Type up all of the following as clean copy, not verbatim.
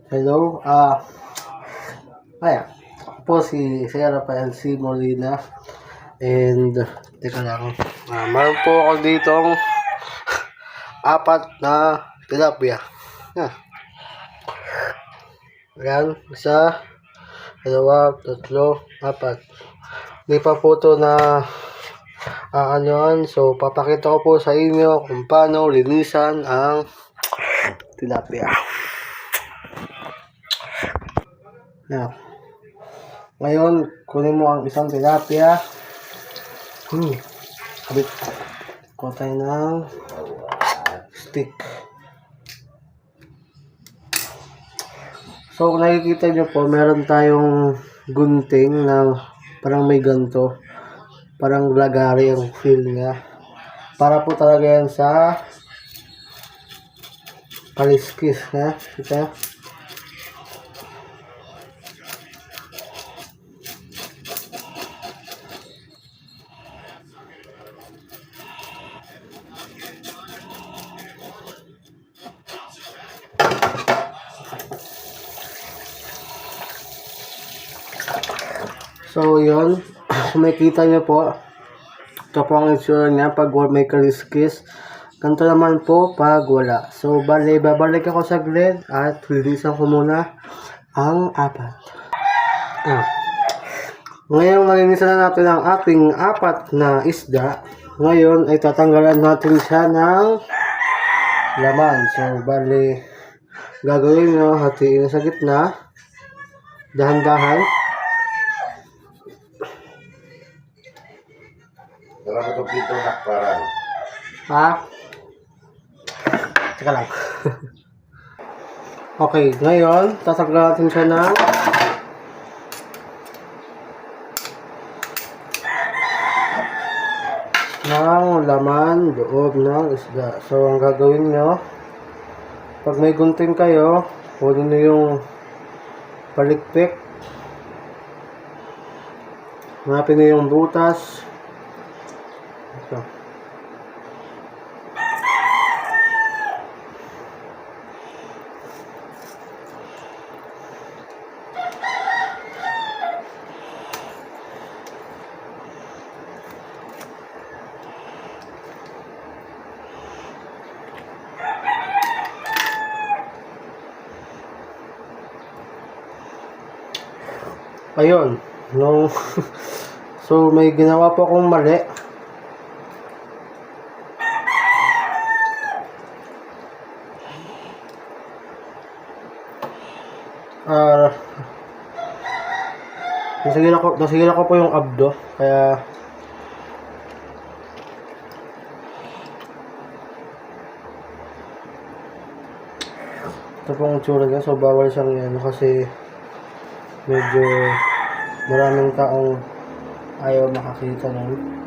Hello, ako po si Sir Rafael C. Molina and teka lang, meron po ako ditong apat na tilapia. Yan, yan, isa, dalawa, tatlo, apat. Hindi pa po ito na aanoan, so papakita ko po sa inyo kung paano linisan ang tilapia. Yan. Ngayon, kunin mo ang isang tilapia. Kabit ko tayo ng stick. So, kung nakikita nyo po, meron tayong gunting na parang may ganto. Parang lagari ang feel niya. Para po talaga yan sa kaliskis. Kita? So, yun. Kung makikita nyo po, ito po ang itsura niya pag may kaliskis. Ganito naman po pag wala. So, babalik ako sa grid at lilisan ko muna ang apat. Ngayon, malinisan na natin ang ating apat na isda. Ngayon, ay tatanggalan natin siya ng laman. So, gagawin nyo, hatiin sa gitna. Dahan-dahan. Wala ko itong pito hakparan. Teka lang. Okay, ngayon, tatanggalan natin siya ng laman loob ng isda. So, ang gagawin nyo, pag may gunting kayo, kunin nyo yung palikpik. Hanapin nyo yung butas. Ito. Ayun, so may ginawa po akong mali. Nasigila ko po yung abdo, kaya ito pong tsura niya. So bawal siyang yan kasi medyo maraming taong ayaw makakita nun.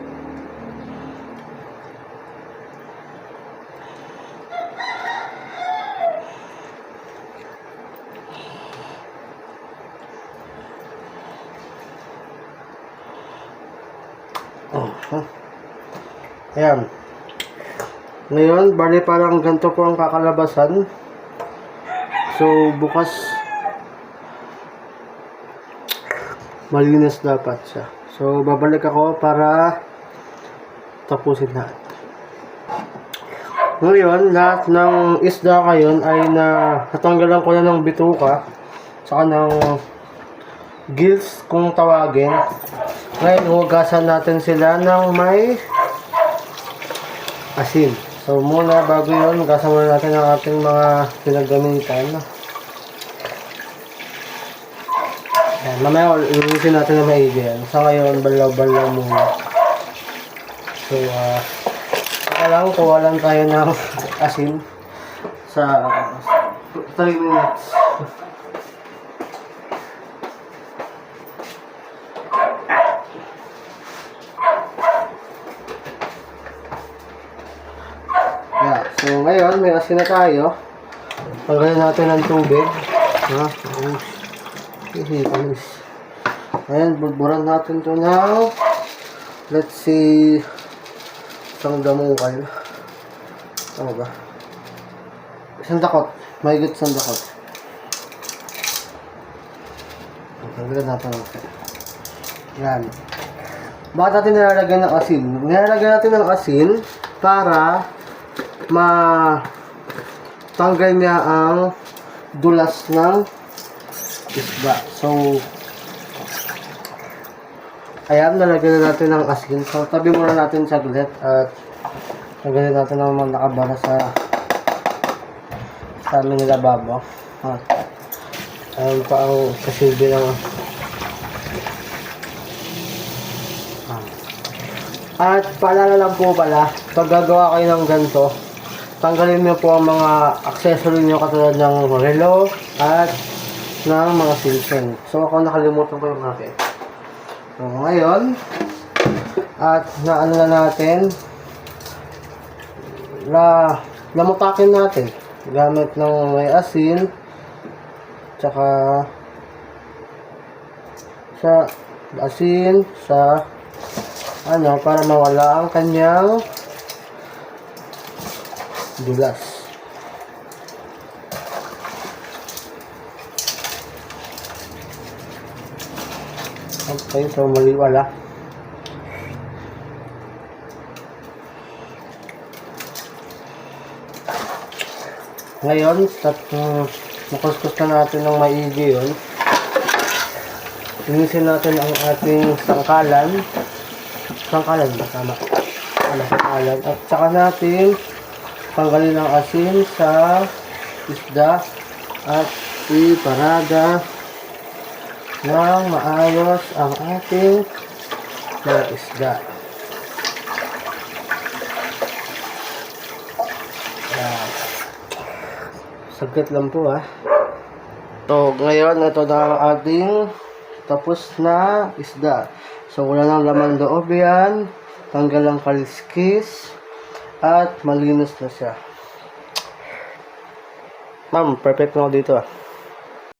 Ayan. Ngayon, bali parang ganito po ang kakalabasan. So, bukas malinis dapat siya. So, babalik ako para tapusin lahat. Ngayon, lahat ng isda ngayon ay natanggalan ko na ng bituka saka ng gills kung tawagin. Ngayon, hugasan natin sila ng may asin. So, muna bago yun, hugasan muna natin ang ating mga pinagamitan. Mamaya ulitin natin na maigi yan. Sa ngayon, balaw-balaw muna. So, saka lang, kuha lang tayo ng asin sa 3 minutes. Yeah, so ngayon, may asin na tayo. Pagkain natin ng tubig. Ayan, burburan natin ito now. Let's see, isang damukal. Ano ba? Isang dakot. Mahigit isang dakot. Lagyan natin natin. Yan. Bakit natin nilalagyan ng asin? Nilalagyan natin ng asin para tanggal niya ang dulas ng isda. So, ayan, nalagyan na natin ng asin. So, tabi muna natin saglit at nagawin natin naman nakabara sa aming lababo. At ayun pa ang kasilbi ng At paalala lang po pala, pag gagawa kayo ng ganito, tanggalin niyo po ang mga accessory niyo katulad ng relo at ng mga silken. So ako nakalimutan ko yung akin. So ngayon, at naano na natin, namutakin natin gamit ng may asin, tsaka sa asin, sa para mawala ang kanyang dulas. Okay, so maliwala. Ngayon, makuskus na natin ng maigi yun. Inisin natin ang ating sangkalan. Sangkalan ba? Tama. Sangkalan. At saka natin tanggalin ang asin sa isda at iparada ng maayos ang ating mga isda. Saglit lang po So, ngayon ito na ang ating tapos na isda. So, wala nang laman loob yan. Tanggal ang kaliskis. At malinis na siya. Ma'am, perfect na ako dito